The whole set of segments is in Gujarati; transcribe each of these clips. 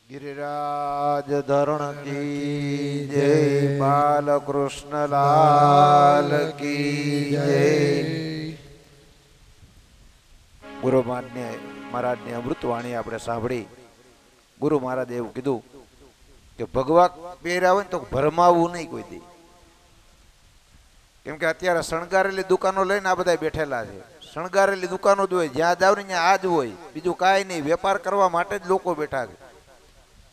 गिरिराज धरण की जय, बालकृष्ण लाल की जय। गुरु मान्य महाराज ने अमृतवाणी આપણે સાંભળી। ગુરુ મહારાજે એવું કીધું કે ભગવા પહેરાવે ને તો ભરમાવું નહીં કોઈ દી, કેમ કે અત્યારે શણગારેલી દુકાનો લઈને આ બધા બેઠેલા છે। શણગારેલી દુકાનો જ હોય, જ્યાં જાવ ને ત્યાં આ જ હોય, બીજું કાંઈ નહીં। વેપાર કરવા માટે જ લોકો બેઠા છે।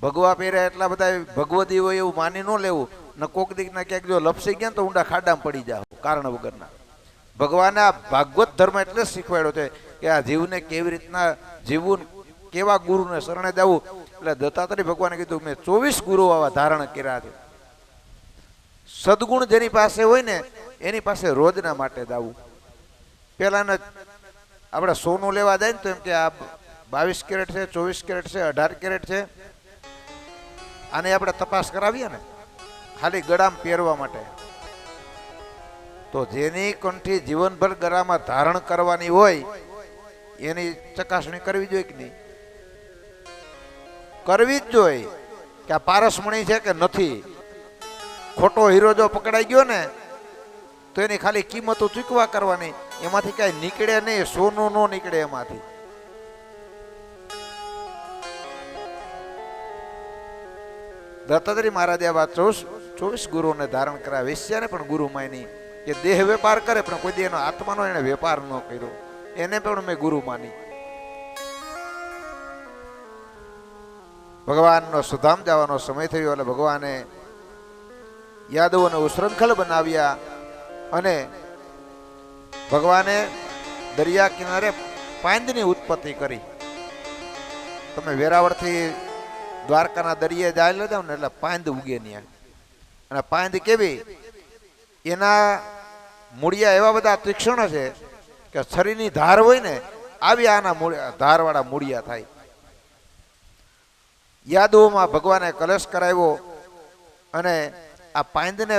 ભગવા પહેર્યા એટલા બધા ભગવદી હોય એવું માની ન લેવું ને કોક દીકના ક્યાંક જો લપસી ગયા તો ઊંડા ખાડામાં પડી જાવ કારણ વગરના। ભગવાને આ ભાગવત ધર્મ એટલે જ શીખવાડ્યો છે કે આ જીવને કેવી રીતના જીવવું, કેવા ગુરુને શરણે જવું। એટલે દત્તાત્રેય ભગવાને કીધું મેં 24 ગુરુ આવા ધારણ કર્યા છે। સદગુણ જેની પાસે હોય ને એની પાસે રોજના માટે જવું। પેલાને આપણે સોનું લેવા જાય ને તો એમ કે આ 22 કેરેટ છે, 24 કેરેટ છે, 18 કેરેટ છે, આને આપણે તપાસ કરાવીએ ને ખાલી ગળામાં પહેરવા માટે। તો જેની કંઠી જીવનભર ગળામાં ધારણ કરવાની હોય એની ચકાસણી કરવી જોઈએ કે નહીં? કરવી જ જોઈએ કે આ પારસમણી છે કે નથી। ખોટો હીરો જો પકડાઈ ગયો ને તો એની ખાલી કિંમતો ચૂકવા કરવાની, એમાંથી કાંઈ નીકળે નહીં, સોનું ન નીકળે એમાંથી। દત્તાત્રેય મહારાજે આ 24 ગુરુને ધારણ કરાવ્યા। વેશ્યાને પણ ગુરુ માની કે દેહ વેપાર કરે પણ કોઈ દી એનો આત્માનો એને વેપાર ન કર્યો, એને પણ મેં ગુરુ માની। ભગવાનનો સુધામ જવાનો સમય થયો એટલે ભગવાને યાદવોને ઉશૃંખલ બનાવ્યા અને ભગવાને દરિયા કિનારે પાંદની ઉત્પત્તિ કરી। તમે વેરાવળથી દ્વારકાના દરિયે જાય જાવ ને એટલે પાંદ ઉગે ત્યાં, અને પાંદ કેવી એના મૂળિયા એવા બધા તીક્ષ્ણ છે કે શરીરની ધાર હોય ને આવી આના ધારવાળા મૂળિયા થાય। યાદવોમાં ભગવાને કલશ કરાવ્યો અને આ પાંદને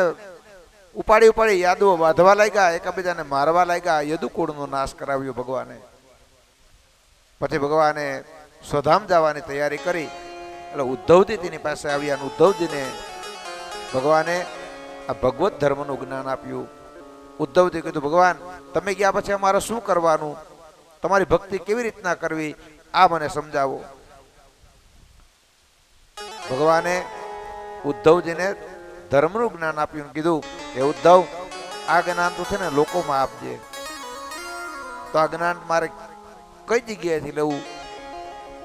ઉપાડી ઉપાડી યાદવો બાંધવા લાગ્યા, એકબીજાને મારવા લાગ્યા। યદુકુળનો નાશ કરાવ્યો ભગવાને। પછી ભગવાને સ્વધામ જવાની તૈયારી કરી એટલે ઉદ્ધવજી તેની પાસે આવ્યા અને ઉદ્ધવજીને ભગવાને આ ભગવત ધર્મનું જ્ઞાન આપ્યું। ઉદ્ધવજી કીધું ભગવાન તમે ગયા પછી અમારે શું કરવાનું, તમારી ભક્તિ કેવી રીતના કરવી આ મને સમજાવો। ભગવાને ઉદ્ધવજીને ધર્મનું જ્ઞાન આપ્યું, કીધું કે ઉદ્ધવ આ જ્ઞાન તો છે ને લોકોમાં આપજે। તો આ જ્ઞાન મારે કઈ જગ્યાએથી લેવું?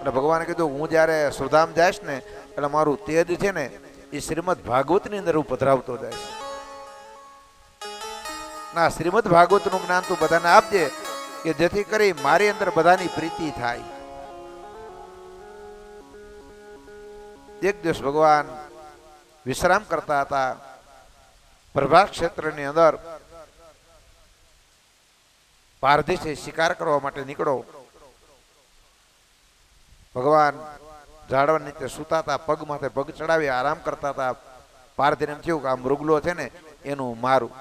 એટલે ભગવાને કીધું હું જ્યારે સુધામ જઈશ ને એટલે મારું તેજ છે ને એ શ્રીમદ ભાગવતની અંદર હું પધરાવતો જઈશ। ના શ્રીમદ ભાગવતનું જ્ઞાન તું બધાને આપજે કે જેથી કરી મારી અંદર બધાની પ્રીતિ થાય। એક દિવસ ભગવાન વિશ્રામ કરતા હતા, પ્રભાસ ક્ષેત્રની અંદર પારધીસે શિકાર કરવા માટે નીકળો। ભગવાન ઝાડવા નીચે સૂતા હતા, પગ માથે પગ ચડાવી આરામ કરતા હતા। પારધીને એમ થયું કે આ મૃગલો છે ને એનું મારું।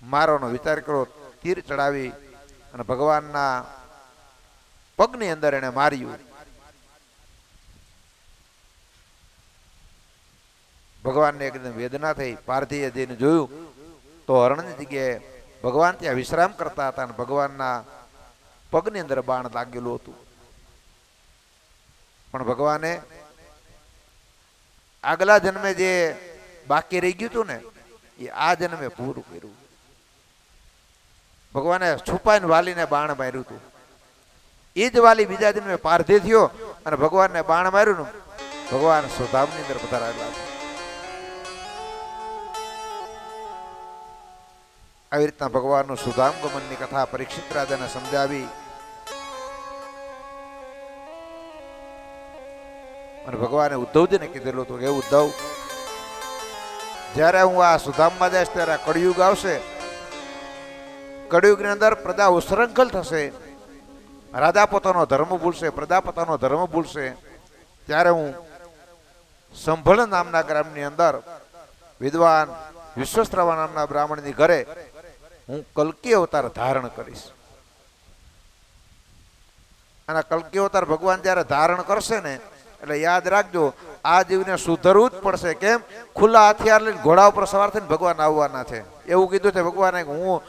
મારવાનો વિચાર કરો, તીર ચડાવી અને ભગવાનના પગની અંદર એને માર્યું। ભગવાનને એકદમ વેદના થઈ। પારધીએ જઈને જોયું તો હરણની જગ્યાએ ભગવાન ત્યાં વિશ્રામ કરતા હતા અને ભગવાનના પગની અંદર બાણ લાગેલું હતું। પણ ભગવાને આગલા જન્મે જે બાકી રહી ગયું હતું ને એ આ જન્મે પૂરું કર્યું। ભગવાને છુપાઈને વાલીને બાણ માર્યું હતું, એ જ વાલી બીજા જન્મે પારધી થયો અને ભગવાનને બાણ માર્યું ને ભગવાન સુધામની અંદર પધારેલા છે। આવી રીતના ભગવાનનું સુધામ ગમનની કથા પરીક્ષિત રાજાને સમજાવી અને ભગવાને ઉદ્ધવજીને કીધેલું હતું કે ઉદ્ધવ જ્યારે હું આ સુધામમાં જઈશ ત્યારે આ કળિયુગ આવશે। કળિયુગની અંદર પ્રજા ઉશૃંખલ થશે, રાજા પોતાનો ધર્મ ભૂલશે, પ્રજા પોતાનો ધર્મ ભૂલશે। ત્યારે હું સંભળ નામના ગ્રામની અંદર વિદ્વાન વિશ્વસ્ત્રવા નામના બ્રાહ્મણની ઘરે હું કલ્કી અવતાર ધારણ કરીશ। અને કલ્કી અવતાર ભગવાન જ્યારે ધારણ કરશે ને એટલે યાદ રાખજો આ જીવને સુધરવું જ પડશે. કેમ? ખુલ્લા હથિયાર લઈને ઘોડા ઉપર સવાર થઈને ભગવાન આવવાના છે એવું કીધું છે ભગવાને. હું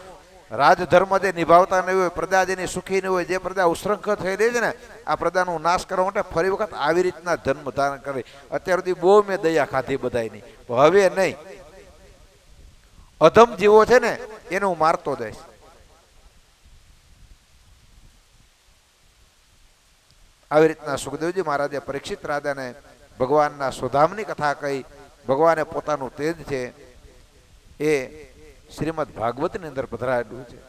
રાજધર્મ જે નિભાવતા નહીં હોય, પ્રજા જેની સુખી નહીં હોય, જે પ્રજા ઉશૃંખલ થઈ રહી છે ને આ પ્રજાનો નાશ કરવા માટે ફરી વખત આવી રીતના જન્મ ધારણ કરે. અત્યાર સુધી બહુ મેં દયા ખાધી બધાની, હવે નહીં. અધમ જીવો છે ને એને હું મારતો જઈશ. આવી રીતના સુખદેવજી મહારાજે પરીક્ષિત રાજાને ભગવાનના સ્વધામની કથા કહી. ભગવાને પોતાનું તેજ છે એ શ્રીમદ ભાગવતની અંદર પધરાયેલું છે.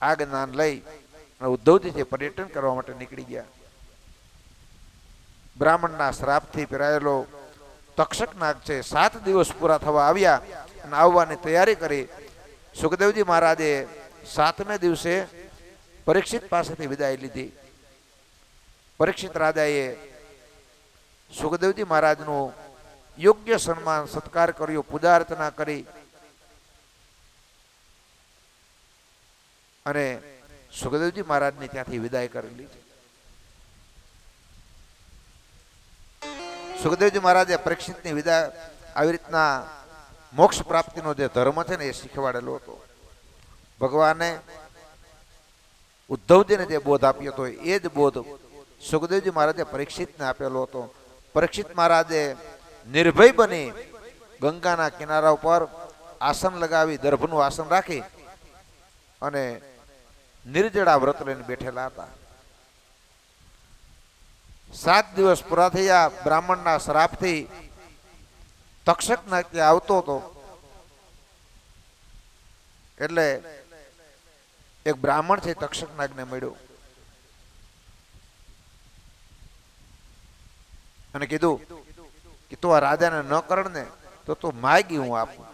આ જ્ઞાન લઈ ઉદ્ધવજી છે પર્યટન કરવા માટે નીકળી ગયા. બ્રાહ્મણના શ્રાપથી પીરાયેલો તક્ષક નાગ છે 7 દિવસ પૂરા થવા આવ્યા અને આવવાની તૈયારી કરી. સુખદેવજી મહારાજે 7મે દિવસે પરીક્ષિત પાસેથી વિદાય લીધી. પરીક્ષિત રાજાએ સુખદેવજી મહારાજનું યોગ્ય સન્માન સત્કાર કર્યો, પૂજા અર્ચના કરી અને સુખદેવજી મહારાજને ત્યાંથી વિદાય કરેલી છે. સુખદેવજી મહારાજે પરીક્ષિતની વિદાય આવી રીતના મોક્ષ પ્રાપ્તિનો જે ધર્મ છે ને એ શીખવાડેલો હતો. ભગવાને ઉદ્ધવજીને જે બોધ આપ્યો હતો એ જ બોધ સુખદેવજી મહારાજે પરીક્ષિતને આપેલો હતો. પરીક્ષિત મહારાજે નિર્ભય બની ગંગાના કિનારા ઉપર આસન લગાવી, દર્ભનું આસન રાખી અને નિર્જળા વ્રત લઈને બેઠેલા હતા. 7 દિવસ પૂરા થયા. બ્રાહ્મણના શ્રાપથી તક્ષક નાગ ત્યાં આવતો હતો એટલે એક બ્રાહ્મણ છે તક્ષક નાગને મળ્યો અને કીધું કે તું આ રાજાને ન કરણ ને તો તું માગી હું આપું.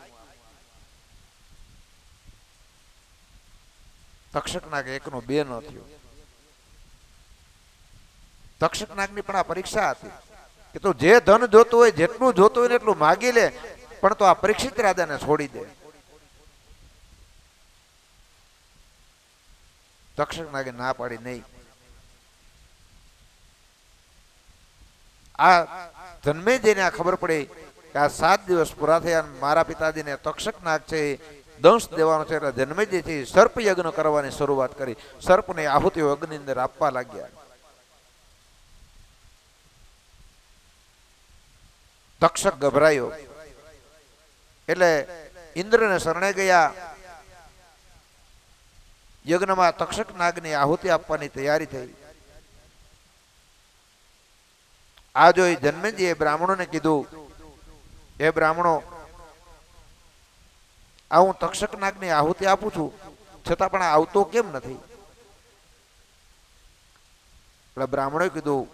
તક્ષક નાગ 1નો 2 ન થયો. તક્ષક નાગની પણ આ પરીક્ષા હતી કે તું જે ધન જોતું હોય, જેટલું જોતું હોય ને એટલું માગી લે, પણ તો આ પરીક્ષિત રાજાને છોડી દે. તક્ષક નાગે ના પાડી નહીં. આ જન્મેજયને આ ખબર પડી કે આ 7 દિવસ પૂરા થયા મારા પિતાજીને તક્ષક નાગ છે દંશ દેવાનો છે એટલે જન્મેજયથી સર્પ યજ્ઞ કરવાની શરૂઆત કરી. સર્પને આહુતિઓ અગ્નિની અંદર આપવા લાગ્યા. તક્ષક ગભરાયો એટલે ઇન્દ્રને શરણે ગયા. યજ્ઞમાં તક્ષક નાગની આહુતિ આપવાની તૈયારી થઈ. આ જોઈ જન્મેજયે બ્રાહ્મણોને કીધું, એ બ્રાહ્મણો, આ હું તક્ષક નાગની આહુતિ આપું છું છતાં પણ આવતો કેમ નથી? એટલે બ્રાહ્મણોએ કીધું,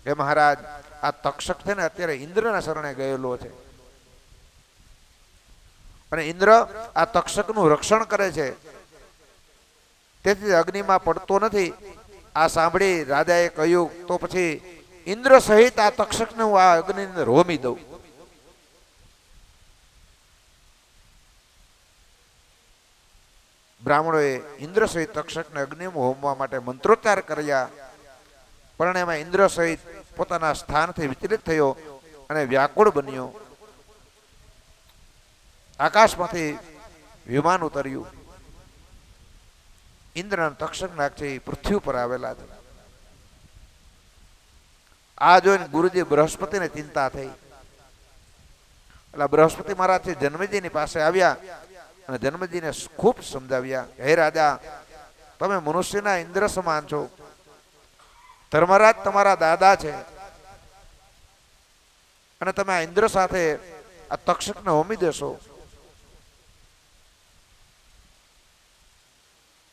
હે મહારાજ, આ તક્ષક છે ને અત્યારે ઇન્દ્રના શરણે ગયેલો છે અને ઇન્દ્ર આ તક્ષકનું રક્ષણ કરે છે, તેથી અગ્નિમાં પડતો નથી. આ સાંભળી રાજાએ કહ્યું, તો પછી ઇન્દ્ર સહિત આ તક્ષકને હું આ અગ્નિની અંદર હોમી દઉં. બ્રાહ્મણોએ ઇન્દ્ર સહિત તક્ષકને અગ્નિમાં હોમવા માટે મંત્રોચ્ચાર કર્યા, પણ એમાં ઇન્દ્ર સહિત પોતાના સ્થાનથી વિચલિત થયો અને વ્યાકુળ બન્યો. આકાશમાંથી વિમાન ઉતર્યું. ઇન્દ્ર અને તક્ષક નાગ છે પૃથ્વી ઉપર આવેલા છે. આ જોઈને ગુરુજી બૃહસ્પતિને ચિંતા થઈ. એટલે બૃહસ્પતિ મહારાજ છે જન્મેજયની પાસે આવ્યા અને જન્મેજયને ખૂબ સમજાવ્યા, હે રાજા, તમે મનુષ્યના ઇન્દ્ર સમાન છો. ધર્મરાજ તમારા દાદા છે અને તમે આ ઇન્દ્ર સાથે આ તક્ષકને હોમી દેશો,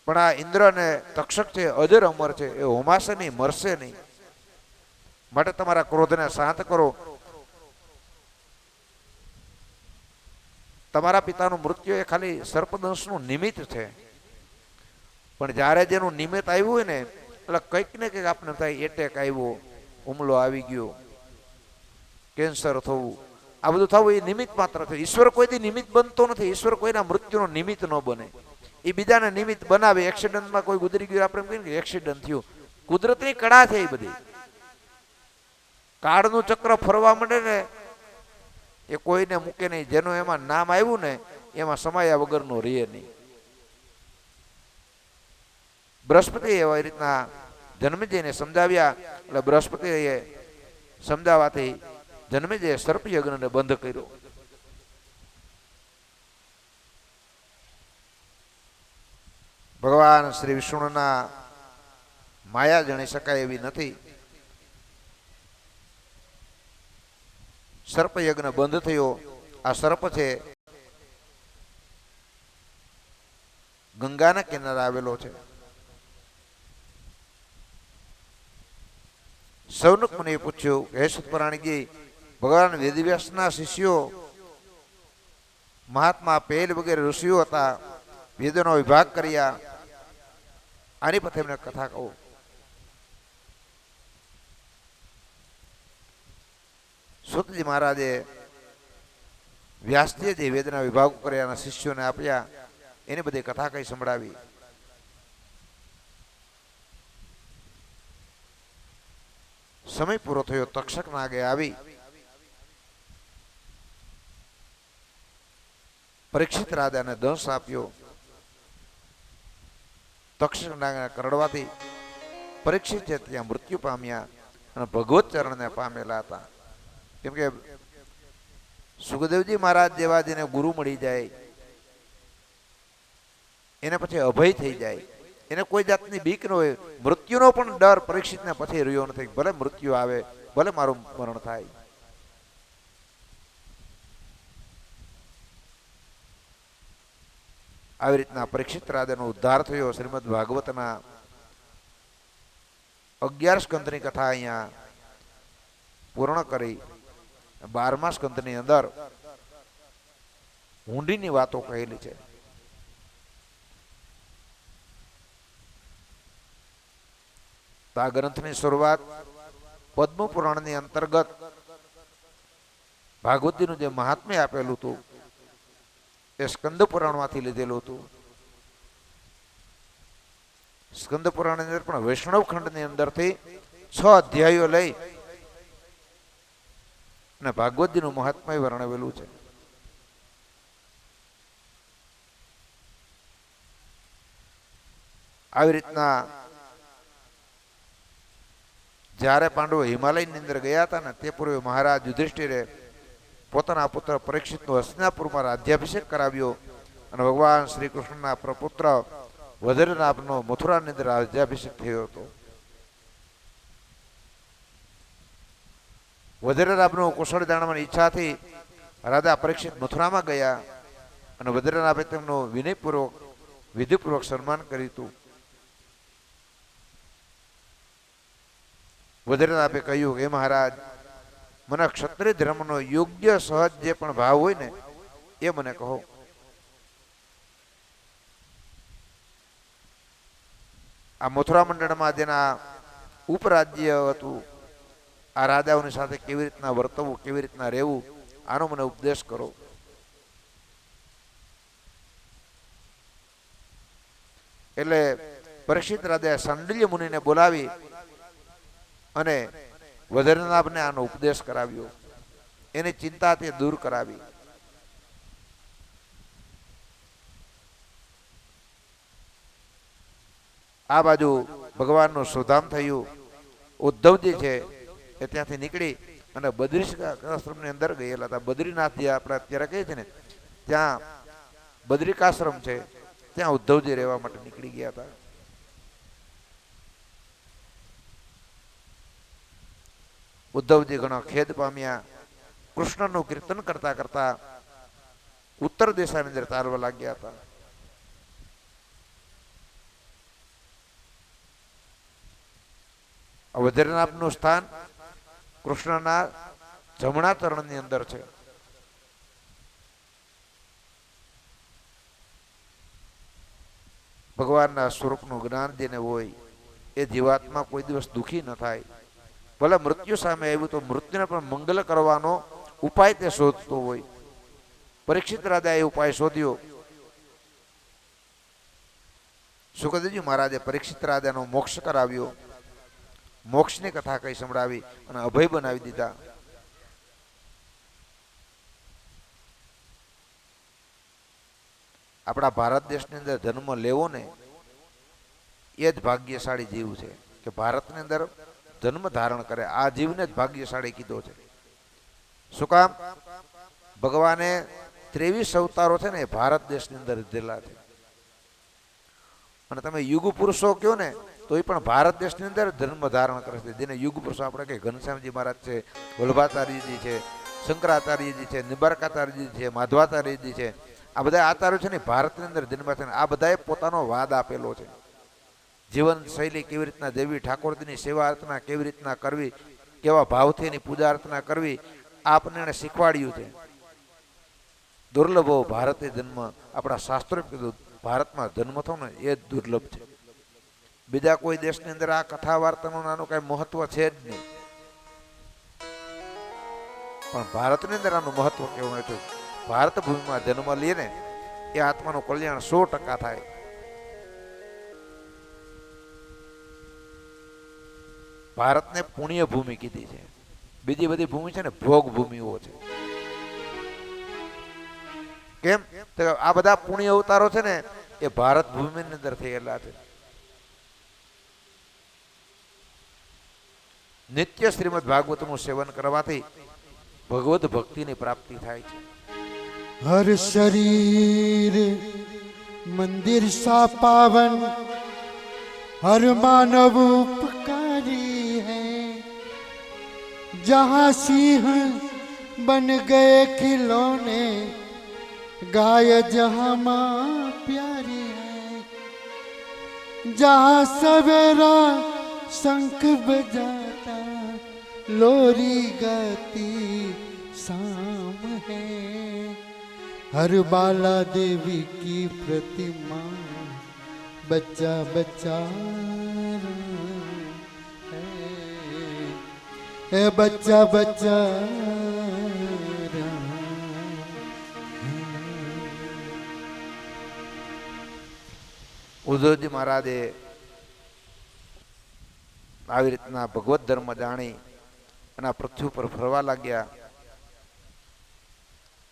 પણ આ ઇન્દ્ર અને તક્ષક છે અજર અમર છે, એ હોમાશે નહીં, મરશે નહીં. માટે તમારા ક્રોધને શાંત કરો. તમારા પિતાનું મૃત્યુ એ ખાલી સર્પદંશનું નિમિત્ત છે, પણ જ્યારે જેનું નિમિત્ત આવ્યું હોય ને એટલે કંઈક ને કંઈક આપણે થાય, એટેક આવ્યો, હુમલો આવી ગયો, કેન્સર થવું, આ બધું થવું એ નિમિત્ત માત્ર છે. ઈશ્વર કોઈથી નિમિત્ત બનતો નથી. ઈશ્વર કોઈના મૃત્યુનો નિમિત્ત ન બને. એ બીજાને નિમિત્ત બનાવે. એક્સિડન્ટમાં કોઈ ગુજરી ગયું, આપણે એમ કહીએ કે એક્સિડન્ટ થયું. કુદરતની કળા છે એ બધી. કાળનું ચક્ર ફરવા માંડે ને એ કોઈને મૂકે નહીં. જેનું એમાં નામ આવ્યું ને એમાં સમાયા વગરનું રહે નહીં. બૃહસ્પતિ એવી રીતના જન્મેજયને સમજાવ્યા એટલે બૃહસ્પતિએ સમજાવવાથી જન્મેજયે સર્પયજ્ઞને બંધ કર્યો. ભગવાન શ્રી વિષ્ણુના માયા જણી શકાય એવી નથી. સર્પયજ્ઞ બંધ થયો. આ સર્પ છે ગંગાના કિનારે આવેલો છે. સૌનક મુનિએ પૂછ્યું કે હે સતપરાણીજી, ભગવાન વેદવ્યાસના શિષ્યો મહાત્મા પેલ વગેરે ઋષિઓ હતા, વેદોનો વિભાગ કર્યા, આની પછી એમને કથા કહું. સુતજી મહારાજે વ્યાસજીએ જે વેદના વિભાગ કર્યા શિષ્યોને આપ્યા એની બધી કથા કઈ સંભળાવી. સમય પૂરો થયો. તક્ષક નાગે આવી પરીક્ષિત રાજાને દંશ આપ્યો. તક્ષક નાગને કરડવાથી પરીક્ષિત છે ત્યાં મૃત્યુ પામ્યા અને ભગવત ચરણને પામેલા હતા. કેમ કે સુખદેવજી મહારાજ જેવા જેને ગુરુ મળી જાય એને પછી અભય થઈ જાય. એને કોઈ જાતની બીક ન હોય. મૃત્યુનો પણ ડર પરીક્ષિતને પછી રહ્યો નથી. ભલે મૃત્યુ આવે, ભલે મારું મરણ થાય. આવી રીતના પરીક્ષિત રાજાનો ઉદ્ધાર થયો. શ્રીમદ ભાગવતના 11 સ્કંદની કથા અહીંયા પૂર્ણ કરી. 12મા સ્કંદની અંદર ઊંડીની વાતો કહેલી છે. આ ગ્રંથની શરૂઆત પદ્મ પુરાણની અંતર્ગત ભાગવતીનું જે મહાત્મ્ય આપેલું હતું એ સ્કંદ પુરાણમાંથી લીધેલું હતું. સ્કંદ પુરાણની અંદર પણ વૈષ્ણવ ખંડની અંદરથી 6 અધ્યાયો લઈ અને ભાગવતીનું મહાત્મ્ય વર્ણવેલું છે. આવી રીતના જ્યારે પાંડવો હિમાલયની અંદર ગયા હતા ને તે પૂર્વે મહારાજ યુધિષ્ઠિરે પોતાના પુત્ર પરીક્ષિતનો હસ્તિનાપુરમાં રાજ્યાભિષેક કરાવ્યો અને ભગવાન શ્રી કૃષ્ણના પ્રપુત્ર વજ્રનાભનો મથુરાની અંદર રાજ્યાભિષેક થયો હતો. વજ્રનાભનું કુશળ જાણવાની ઈચ્છાથી રાજા પરીક્ષિત મથુરામાં ગયા અને વજ્રનાભે તેમનું વિનયપૂર્વક વિધિપૂર્વક સન્માન કર્યું હતું. વજ્રનાભે કહ્યું કે મહારાજ, મને ક્ષત્રિય ધર્મનો યોગ્ય સહજ જે પણ ભાવ હોય ને એ મને કહો. આ મથુરા મંડળમાં જેના ઉપરાજ્ય હતું આ રાજાઓની સાથે કેવી રીતના વર્તવું, કેવી રીતના રહેવું, આનો મને ઉપદેશ કરો. એટલે પરીક્ષિત રાજાએ સાંડિલ્ય મુનિને બોલાવી અને વજ્રનાભને આનો ઉપદેશ કરાવ્યો. એની ચિંતા તે દૂર કરાવી. આ બાજુ ભગવાનનું સુધામ થયું. ઉદ્ધવજી છે એ ત્યાંથી નીકળી અને બદ્રિકાશ્રમની અંદર ગયેલા હતા. બદ્રીનાથ જે આપણે અત્યારે કહીએ છીએ ને ત્યાં બદ્રિકાશ્રમ છે, ત્યાં ઉદ્ધવજી રહેવા માટે નીકળી ગયા હતા. ઉદ્ધવજી ઘણો ખેદ પામ્યા. કૃષ્ણનું કીર્તન કરતા કરતા ઉત્તર દિશાની અંદર ચાલવા લાગ્યા હતા. વજ્રનાભનું સ્થાન કૃષ્ણના જમણા ચરણની અંદર છે. ભગવાનના સ્વરૂપનું જ્ઞાન જેને હોય એ જીવાત્મા કોઈ દિવસ દુઃખી ન થાય. ભલે મૃત્યુ સામે આવ્યું તો મૃત્યુને પણ મંગલ કરવાનો ઉપાય તે શોધતો હોય. પરીક્ષિત રાજા એ ઉપાય શોધ્યો સુખદેવજી મહારાજે પરીક્ષિત રાજાનો મોક્ષ કરાવ્યો, મોક્ષની કથા કઈ સંભળાવી અને અભય બનાવી દીધા. આપણા ભારત દેશની અંદર જન્મ લેવો ને એ જ ભાગ્યશાળી જીવ છે કે ભારતની અંદર જન્મ ધારણ કરે. આ જીવને જ ભાગ્યશાળી કીધો છે. શું કામ? ભગવાને 23 અવતારો છે ને એ ભારત દેશની અંદર લીધેલા છે. અને તમે યુગ પુરુષો કહો ને તો એ પણ ભારત દેશની અંદર જન્મ ધારણ કરે છે. જેને યુગ પુરુષો આપણે કહીએ, ઘનશ્યામજી મહારાજ છે, વલ્લભાચાર્યજી છે, શંકરાચાર્યજી છે, નિબારકાચાર્યજી છે, માધવાચાર્યજી છે. આ બધા આચાર્યો છે ને ભારતની અંદર જન્મ છે. આ બધાએ પોતાનો વાદ આપેલો છે. જીવન શૈલી કેવી રીતના દેવી ઠાકોરજીની સેવા અર્ચના કેવી રીતના કરવી, કેવા ભાવથી એની પૂજા અર્ચના કરવી, આપને એને શીખવાડ્યું છે. દુર્લભો ભારતે જન્મ. આપણા શાસ્ત્રોએ કીધું ભારતમાં જન્મ થયો ને એ જ દુર્લભ છે. બીજા કોઈ દેશની અંદર આ કથા વાર્તાનું નાનું કઈ મહત્વ છે જ નહીં, પણ ભારતની અંદર આનું મહત્વ કેવું હતું. ભારત ભૂમિમાં જન્મ લે ને એ આત્માનું કલ્યાણ 100% થાય. ભારતને પુણ્ય ભૂમિ કીધી છે. બીજી બધી ભૂમિ છે ને ભોગ ભૂમિઓ છે. કેમ? તો આ બધા પુણ્ય અવતારો છે ને એ ભારત ભૂમિની અંદર થયેલા છે. નિત્ય શ્રીમદ ભાગવતનું સેવન કરવાથી ભગવત ભક્તિની પ્રાપ્તિ થાય છે. हर शरीर मंदिर सा पावन, हर मानव उपकारी है. जहाँ सिंह बन गए खिलौने, गाय जहाँ माँ प्यारी है. जहाँ सवेरा शंख बजाता, लोरी गाती शाम है. हर बाला देवी की प्रतिमा, बच्चा बच्चा है बच्चा बच्चा. ઉદ્ધવજી મહારાજે આવી રીતના ભગવત ધર્મ જાણી અને પૃથ્વી પર ફરવા લાગ્યા.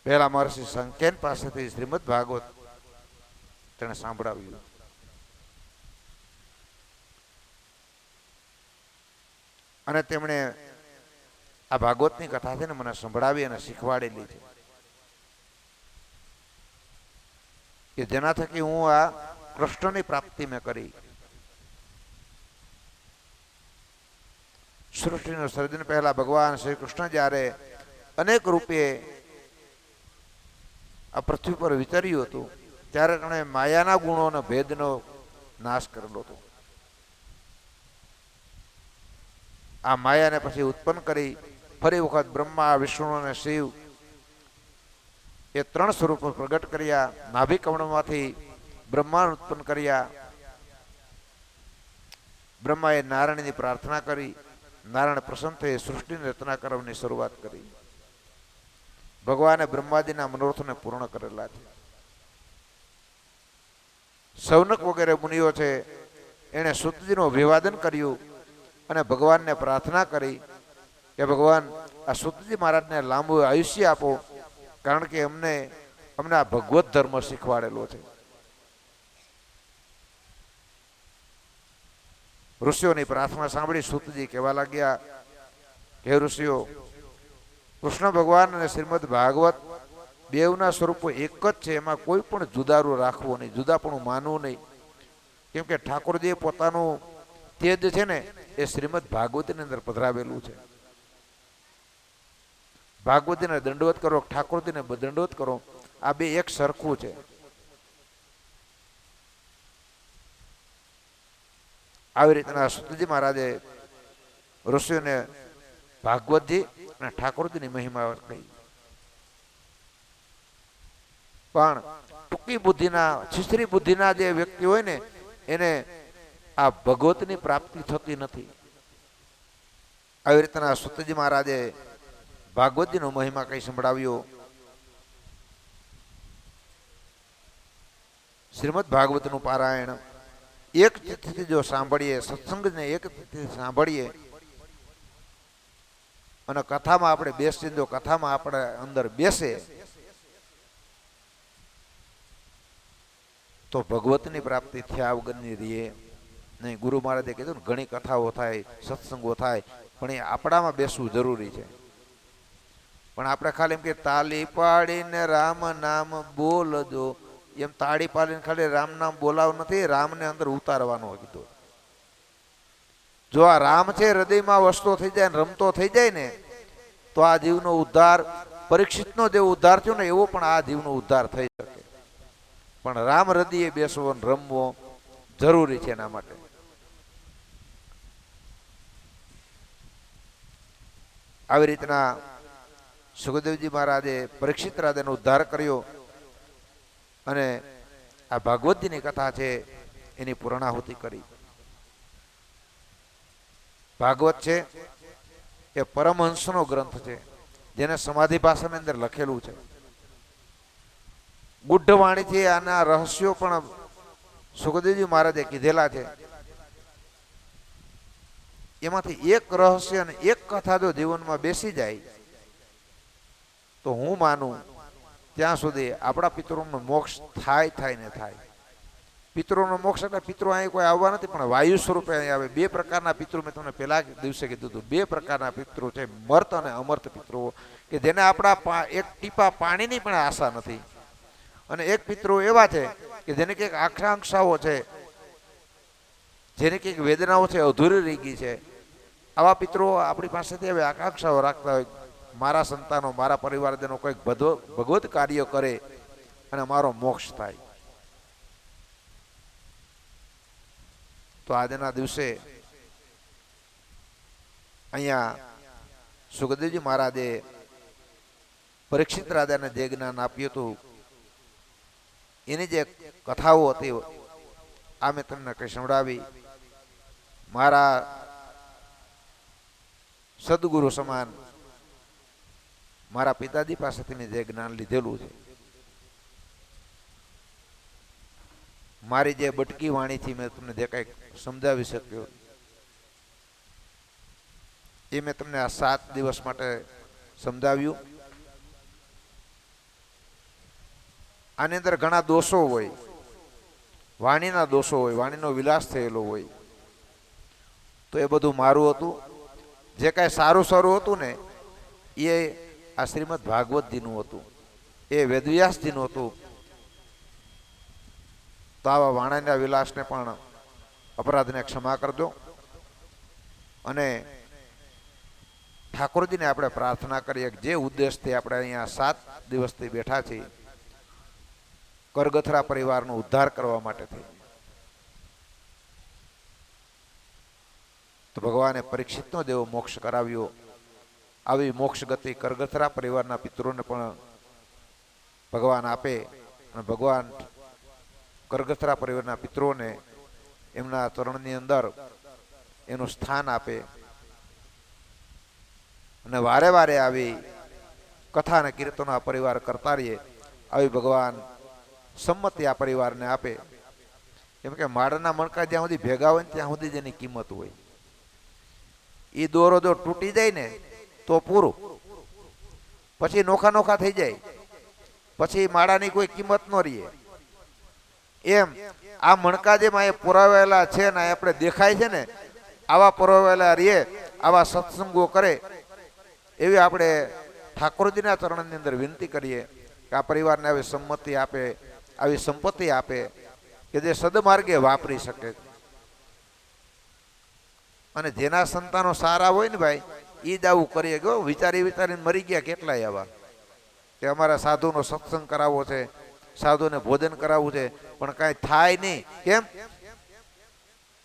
પહેલા મહર્ષિ સંકેન પાસેથી શ્રીમદ ભાગવત તેને સાંભળાવ્યું. અને તેમણે આ ભાગવતની કથા છે ને મને સંભળાવી અને શીખવાડેલી છે કે જેના થકી હું આ કૃષ્ણની પ્રાપ્તિ મેં કરી. સૃષ્ટિનું સર્જન પહેલા ભગવાન શ્રી કૃષ્ણ જ્યારે અનેક રૂપે આ પૃથ્વી પર વિચર્યું હતું ત્યારે તેમણે માયાના ગુણો અને ભેદનો નાશ કરેલો હતો. આ માયાને પછી ઉત્પન્ન કરી ફરી વખત બ્રહ્મા, વિષ્ણુ અને શિવ એ 3 સ્વરૂપો પ્રગટ કર્યા. નાભિ કમળમાંથી બ્રહ્માને ઉત્પન્ન કર્યા. બ્રહ્માએ નારાયણની પ્રાર્થના કરી. નારાયણ પ્રસન્ન થઈ સૃષ્ટિની રચના કરવાની શરૂઆત કરી. ભગવાને બ્રહ્માજીના મનોરથોને પૂર્ણ કરેલા છે. સૌનક વગેરે મુનિઓ છે એણે સૂતજીનું અભિવાદન કર્યું અને ભગવાનને પ્રાર્થના કરી કે ભગવાન આ સૂતજી મહારાજને લાંબુ આયુષ્ય આપો, કારણ કે અમને આ ભગવત ધર્મ શીખવાડેલો છે. ઋષિઓની પ્રાર્થના સાંભળી સૂતજી કહેવા લાગ્યા, હે ઋષિઓ, કૃષ્ણ ભગવાન અને શ્રીમદ ભાગવત બેવના સ્વરૂપો એક જ છે. એમાં કોઈ પણ જુદારું રાખવું નહીં, જુદાપણું માનવું નહીં. કેમ કે ઠાકોરજીએ પોતાનું તેજ છે ને એ શ્રીમદ ભાગવતની અંદર પધરાવેલું છે. ભાગવતીને દંડવત કરો, ઠાકોરજીને દંડવત કરો, આ બે એક સરખું છે. આવી રીતના સૂતજી મહારાજે ઋષિઓને ભાગવતજી અને ઠાકોરજીની મહિમા કહી. પણ ટૂંકી બુદ્ધિના, છીછરી બુદ્ધિના જે વ્યક્તિ હોય ને એને આ ભગવતની પ્રાપ્તિ થતી નથી. આવી રીતના સૂતજી મહારાજે ભાગવતજીનો મહિમા કઈ સંભળાવ્યો. શ્રીમદ ભાગવતનું પારાયણ એક ચિત્તથી જો સાંભળીએ, સત્સંગને એક ચિત્તથી સાંભળીએ અને કથામાં આપણે બેસીએ, જો કથામાં આપણે અંદર બેસે તો ભગવતની પ્રાપ્તિ થયા વગરની રહીએ નહીં. ગુરુ મહારાજે કીધું ને ઘણી કથાઓ થાય, સત્સંગો થાય, પણ એ આપણામાં બેસવું જરૂરી છે. પણ આપણે ખાલી એમ કે તાલી પાડીને રામ નામ બોલજો, એમ તાળી પાડીને ખાલી રામ નામ બોલાવ નથી, રામને અંદર ઉતારવાનો કીધું. જો આ રામ છે હૃદયમાં વસતો થઈ જાય ને રમતો થઈ જાય ને તો આ જીવનો ઉદ્ધાર, પરીક્ષિતનો જેવો ઉદ્ધાર થયો ને એવો પણ આ જીવનો ઉદ્ધાર થઈ શકે. પણ રામ હૃદયે બેસવો ને રમવો જરૂરી છે. એના માટે આવી રીતના સુખદેવજી મહારાજે પરીક્ષિત રાજાનો ઉદ્ધાર કર્યો અને આ ભાગવતજીની કથા છે એની પૂર્ણાહુતિ કરી. ભાગવત છે એ પરમહંસનો ગ્રંથ છે, જેને સમાધિ ભાષાની અંદર લખેલું છે. ગુઢ વાણીથી આના રહસ્યો પણ સુખદેવજી મહારાજે કીધેલા છે. એમાંથી એક રહસ્ય અને એક કથા જો જીવનમાં બેસી જાય તો હું માનું ત્યાં સુધી આપણા પિતરોનો મોક્ષ થાય ને થાય. પિતરોનો મોક્ષ એટલે પિતરો અહીં કોઈ આવવા નથી, પણ વાયુ સ્વરૂપે અહીં આવે. બે પ્રકારના પિતૃ મેં તમને પહેલા દિવસે કીધું હતું. બે પ્રકારના પિતૃ છે, મર્ત અને અમર્ત પિતૃઓ, કે જેને આપણા એક ટીપા પાણીની પણ આશા નથી. અને એક પિતૃ એવા છે કે જેને કંઈક આકાંક્ષાઓ છે, જેની કંઈક વેદનાઓ છે, અધૂરી રહી ગઈ છે. આવા પિતૃઓ આપણી પાસેથી હવે આકાંક્ષાઓ રાખતા હોય, મારા સંતાનો, મારા પરિવારજનો કંઈક ભગવત કાર્ય કરે અને મારો મોક્ષ થાય. તો આજના દિવસે અહીંયા સુખદેવજી મહારાજે પરીક્ષિત રાજાને જે જ્ઞાન આપ્યું હતું એની જે કથાઓ હતી આ મેં તમને કઈ સંભળાવી. મારા સદગુરુ સમાન મારા પિતાજી પાસેથી મેં જે જ્ઞાન લીધેલું છે, મારી જે બટકી વાણીથી મેં તમને જે કંઈક સમજાવી શક્યો એ મેં તમને આ 7 દિવસ માટે સમજાવ્યું. આની અંદર ઘણા દોષો હોય, વાણીના દોષો હોય, વાણીનો વિલાસ થયેલો હોય, તો એ બધું મારું હતું. જે કાંઈ સારું સારું હતું ને એ આ શ્રીમદ ભાગવતજીનું હતું, એ વેદવ્યાસજીનું હતું. તો આવા વાણાના વિલાસને પણ અપરાધને ક્ષમા કરજો. અને ઠાકોરજીને આપણે પ્રાર્થના કરીએ કે જે ઉદ્દેશથી આપણે અહીંયા 7 દિવસથી બેઠા છીએ, કરગથરા પરિવારનો ઉદ્ધાર કરવા માટે થઈ, તો ભગવાને પરીક્ષિતનો જેવો મોક્ષ કરાવ્યો, આવી મોક્ષ ગતિ કરગથરા પરિવારના પિતરોને પણ ભગવાન આપે. અને ભગવાન કરગથરા પરિવારના પિતરોને એમના ચરણની અંદર એનું સ્થાન આપે. અને વારે વારે આવી કથા અને કીર્તનો આ પરિવાર કરતા રહીએ, આવી ભગવાન સંમતિ આ પરિવારને આપે. કેમ કે માળના મણકા જ્યાં સુધી ભેગા હોય ને ત્યાં સુધી જેની કિંમત હોય. એ દોરો જો તૂટી જાય ને તો પૂરું, પછી નોખા નોખા થઈ જાય, પછી માળાની કોઈ કિંમત ન રહીએ. એમ આ મણકા જેમાં એ પુરાવેલા છે ને આપણે દેખાય છે ને, આવા પુરાવેલા રહીએ, આવા સત્સંગો કરે, એવી આપણે ઠાકોરજીના ચરણની અંદર વિનંતી કરીએ કે આ પરિવારને આવી સંમતિ આપે, આવી સંપત્તિ આપે કે જે સદમાર્ગે વાપરી શકે. અને જેના સંતાનો સારા હોય ને ભાઈ, એ જ આવું કરીએ. ગયો વિચારીને મરી ગયા કેટલાય આવા કે અમારા સાધુનો સત્સંગ કરાવવો છે, સાધુને ભોજન કરાવવું છે, પણ કાંઈ થાય નહીં. કેમ?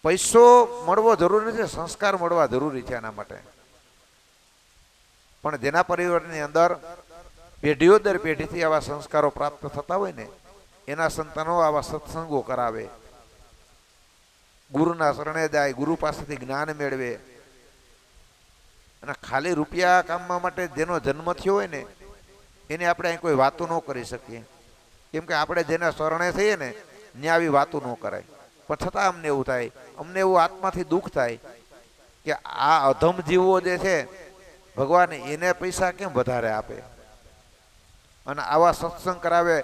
પૈસો મળવો જરૂરી નથી, સંસ્કાર મળવા જરૂરી છે એના માટે. પણ જેના પરિવારની અંદર પેઢીઓ દર પેઢીથી આવા સંસ્કારો પ્રાપ્ત થતા હોય ને, એના સંતાનો આવા સત્સંગો કરાવે, ગુરુના શરણે જાય, ગુરુ પાસેથી જ્ઞાન મેળવે. અને ખાલી રૂપિયા કામવા માટે જેનો જન્મ થયો હોય ને એને આપણે અહીં કોઈ વાતો ન કરી શકીએ. કેમ કે આપણે જેના શરણે થઈએ ને ત્યાં આવી વાતો ન કરાય. પણ છતાં અમને એવું થાય, અમને એવું આત્માથી દુઃખ થાય કે આ અધમ જીવો જે છે ભગવાન એને પૈસા કેમ વધારે આપે અને આવા સત્સંગ કરાવે,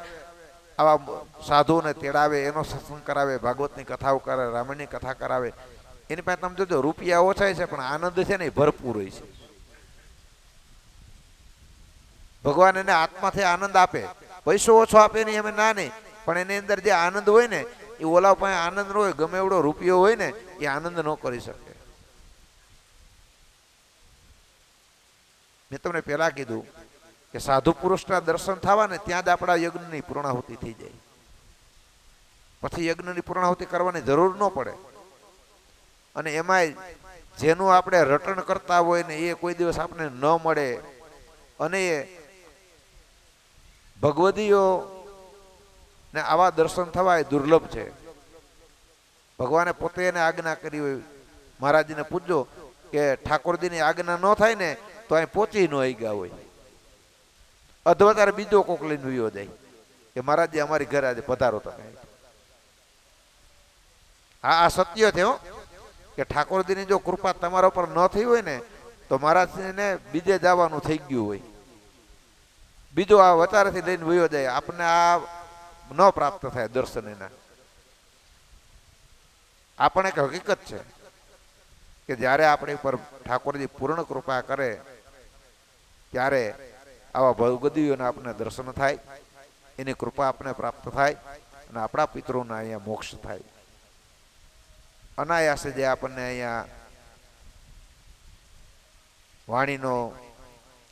આવા સાધુને તેડાવે, એનો સત્સંગ કરાવે, ભાગવતની કથાઓ કરે, રામાયણની કથા કરાવે, એની પાસે તમે જોજો રૂપિયા ઓછા છે પણ આનંદ છે ને એ ભરપૂર હોય છે. ભગવાન એને આત્માથી આનંદ આપે, પૈસો ઓછો આપે નહીં એમ ના નહીં, પણ એની અંદર જે આનંદ હોય ને એ ઓલા પાસે આનંદ ન હોય. ગમે એવડો રૂપિયો હોય ને એ આનંદ ન કરી શકે. મેં તમને પહેલા કીધું કે સાધુ પુરુષના દર્શન થવા ને ત્યાં જ આપણા યજ્ઞની પૂર્ણાહુતિ થઈ જાય, પછી યજ્ઞની પૂર્ણાહુતિ કરવાની જરૂર ન પડે. અને એમાંય જેનું આપણે રટણ કરતા હોય ને એ કોઈ દિવસ આપણે ન મળે, અને એ ભગવદીઓ ને આવા દર્શન થવા એ દુર્લભ છે. ભગવાને પોતે એને આજ્ઞા કરી હોય. મહારાજને પૂછજો કે ઠાકોરજીની આજ્ઞા ન થાય ને તો અહીં પહોંચી ન આવી ગયા હોય, અથવા તારે બીજો કોક લઈને વિયો જાય કે મહારાજજી અમારી ઘરે આજે પધારો તમે. આ સત્ય છે હો, કે ઠાકોરજીની જો કૃપા તમારા ઉપર ન થઈ હોય ને તો મહારાજને બીજે જવાનું થઈ ગયું હોય, બીજો આ વચારેથી લઈને વયો જાય, આપણને આ ન પ્રાપ્ત થાય દર્શન એના. આપણે એક હકીકત છે કે જ્યારે આપણી ઉપર ઠાકોરજી પૂર્ણ કૃપા કરે ત્યારે આવા ભગવદીઓના આપણને દર્શન થાય, એની કૃપા આપણને પ્રાપ્ત થાય અને આપણા પિતૃઓના અહીંયા મોક્ષ થાય. અનાયાસે જે આપણને અહીંયા વાણીનો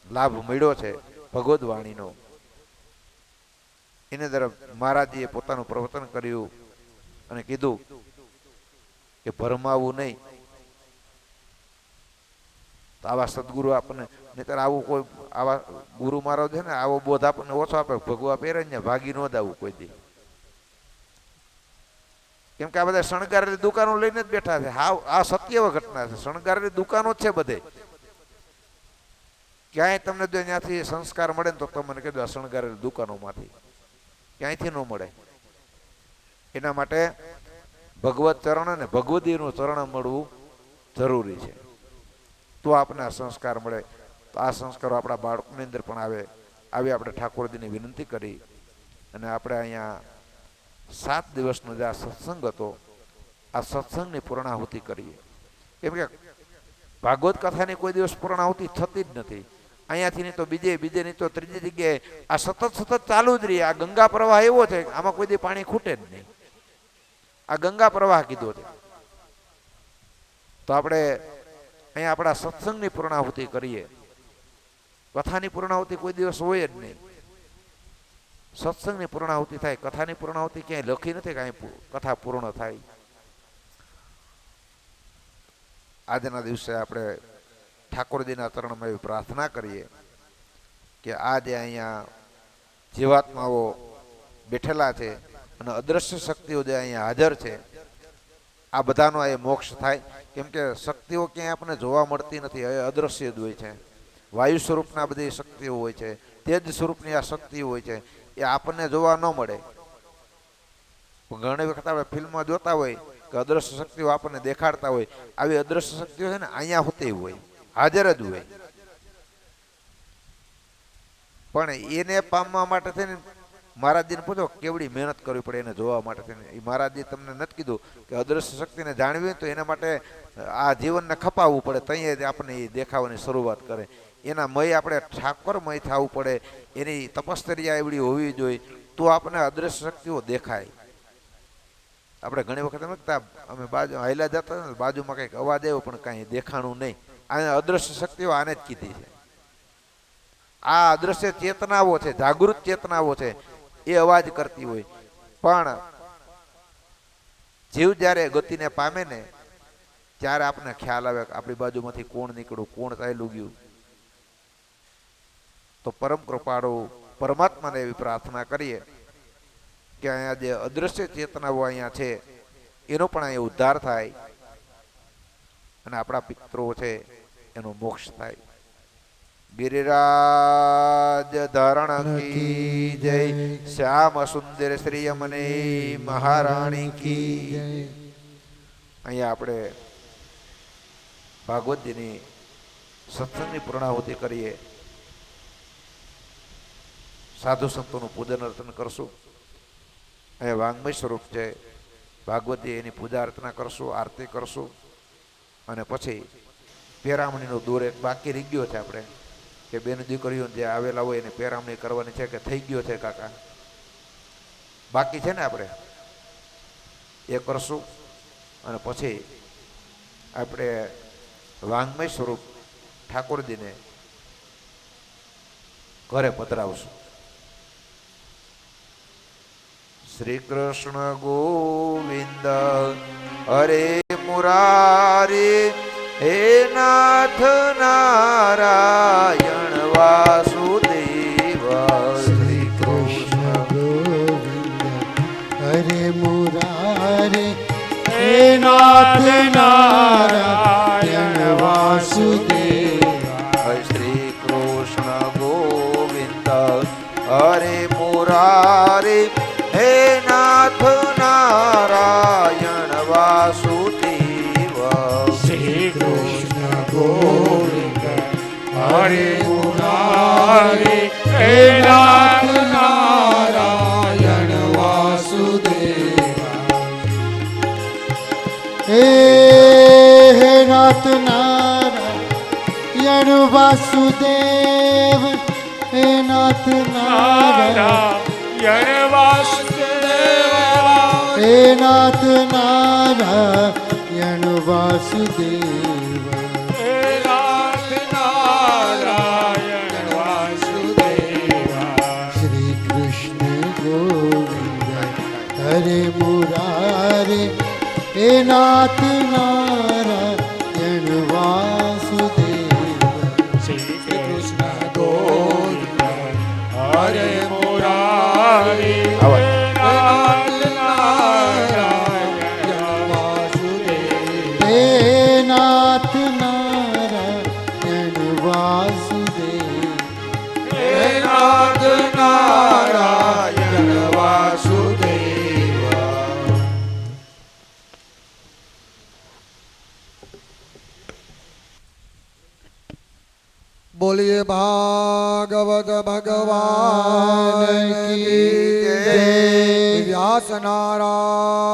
લાભ મળ્યો છે, ભગવદ વાણીનો, એની તરફ મહારાજજીએ પોતાનું પ્રવચન કર્યું અને કીધું કે ભરમાવું નહીં. તો આવા સદગુરુ આપણને, નહીતર આવું કોઈ આવા ગુરુ મહારાજ છે ને આવો બોધ આપણને ઓછો આપે. ભગવા પહેરે ને ભાગી ન દાવું કોઈ દી, કેમ કે આ બધા શણગારેલી દુકાનો લઈને જ બેઠા છે. હા, આ સત્ય ઘટના છે. શણગારેલી દુકાનો જ છે બધે. ક્યાંય તમને જો ત્યાંથી સંસ્કાર મળે ને તો તમને કીધું આ શણગારેલી દુકાનોમાંથી, ક્યાંયથી ન મળે. એના માટે ભગવત ચરણ અને ભગવદીનું ચરણ મળવું જરૂરી છે, તો આપણને આ સંસ્કાર મળે. તો આ સંસ્કારો આપણા બાળકોની અંદર પણ આવે. આવી આપણે ઠાકોરજીની વિનંતી કરી અને આપણે અહીંયા 7 દિવસનો જે આ સત્સંગ હતો, આ સત્સંગની પૂર્ણાહુતિ કરીએ. કેમ કે ભાગવત કથાની કોઈ દિવસ પૂર્ણાહુતિ થતી જ નથી. અહીંયાથી નહીં તો બીજે નહીં તો ત્રીજી જગ્યાએ આ સતત ચાલુ જ રહે. આ ગંગા પ્રવાહ એવો છે, આમાં કોઈ દી પાણી ખૂટે જ નહીં. આ ગંગા પ્રવાહ કીધો છે. તો આપણે અહીંયા આપણા સત્સંગની પૂર્ણાહુતિ કરીએ. કથાની પૂર્ણાહુતિ કોઈ દિવસ હોય જ નહીં. સત્સંગની પૂર્ણાહુતિ થાય. કથાની પૂર્ણાહુતિ ક્યાંય લખી નથી કે અહીં કથા પૂર્ણ થાય. આજના દિવસે આપણે ઠાકોરજીના ચરણમાં એવી પ્રાર્થના કરીએ કે આ જે અહીંયા જીવાત્માઓ બેઠેલા છે અને અદ્રશ્ય શક્તિઓ જે અહીંયા હાજર છે, આ બધાનો એ મોક્ષ થાય. કેમ કે શક્તિઓ ક્યાંય આપણને જોવા મળતી નથી, એ અદ્રશ્ય જ હોય છે. વાયુ સ્વરૂપના બધી શક્તિઓ હોય છે, તેજ સ્વરૂપની આ શક્તિઓ હોય છે, એ આપણને જોવા ન મળે. ઘણી વખત આપણે ફિલ્મમાં જોતા હોય કે અદ્રશ્ય શક્તિઓ આપણને દેખાડતા હોય. આવી અદ્રશ્ય શક્તિઓ છે ને અહીંયા હોતી હોય, હાજર જ હોય. પણ એને પામવા માટે થઈને મહારાજજીને પૂછો કેવડી મહેનત કરવી પડે એને જોવા માટે થઈને. એ મહારાજજી તમને નથી કીધું કે અદ્રશ્ય શક્તિને જાણવી તો એના માટે આ જીવનને ખપાવવું પડે, ત્યાં આપણને એ દેખાવાની શરૂઆત કરે. એના મય આપણે ઠાકોરમય થવું પડે, એની તપશ્ચર્યા એવડી હોવી જોઈએ તો આપણને અદ્રશ્ય શક્તિઓ દેખાય. આપણે ઘણી વખત નથી, અમે બાજુ હાઈલા જતા ને બાજુમાં કંઈક અવાજ આવ્યો પણ કાંઈ દેખાણું નહીં. આ અદ્રશ્ય શક્તિઓ આને જ કીધી છે. આ અદ્રશ્ય ચેતનાઓ છે, જાગૃત ચેતનાઓ છે, એ અવાજ કરતી હોય. પણ જીવ જ્યારે ગતિને પામે ને ત્યારે આપણને ખ્યાલ આવે કે આપણી બાજુમાંથી કોણ નીકળ્યું, કોણ ચાલ્યું ગયું. તો પરમ કૃપાળુ પરમાત્માને એવી પ્રાર્થના કરીએ કે અહીંયા જે અદ્રશ્ય ચેતનાઓ અહીંયા છે એનો પણ અહીંયા ઉદ્ધાર થાય અને આપણા પિતૃઓ છે એનો મોક્ષ થાય. गिरिराज धारण की जय श्याम सुंदर श्री यमने महाराणी की અહીંયા આપણે ભાગવતજીની સત્સંગની પૂર્ણાહુતિ કરીએ. સાધુ સંતોનું પૂજન અર્ચન કરશું. અહીંયા વાંગ્મય સ્વરૂપ છે ભાગવતજી, એની પૂજા અર્ચના કરશું, આરતી કરશું અને પછી પેરામણીનો દોર એક બાકી રહી ગયો છે. આપણે કે બેન દીકરીઓ જે આવેલા હોય એને પેરામણી કરવાની છે કે થઈ ગયો છે કાકા, બાકી છે ને, આપણે એ કરશું અને પછી આપણે વાંગ્મય સ્વરૂપ ઠાકોરજીને ઘરે પધરાવશું. શ્રી કૃષ્ણ ગોવિંદ હરે મુરારી હે નાથ નારાયણ વાસુદેવ. શ્રી કૃષ્ણ ગોવિંદ હરે મુરારે હે નાથ નારાયણ વાસુદેવ. શ્રી કૃષ્ણ ગોવિંદ હરે મુરારી હે નાથ નારાયણ વાસુદેવ. શ્રી કૃષ્ણ ગોવિંદ હરે મુરારે હે નાથ નારાયણ વાસુદેવ. હે નાથ નારાયણ વાસુદેવ. હે નાથ નારાયણ વાસુદેવ. હે નાથ નારાયણ વાસુદેવ. હે નાથ નારાયણ વાસુદેવ. શ્રી કૃષ્ણ ગોવિંદ હરે મુરારે હે નાથ નારાયણ વાસુદેવ. શ્રી કૃષ્ણ ગોવિંદ હરે મુરારે હે નાથ નારાયણ વાસુદેવ. હે નાથ નારાયણ વાસુદેવ. હે નાથ નારાયણ વાસુદેવ. बोलिए भागवत भगवान की जय. व्यास नारायण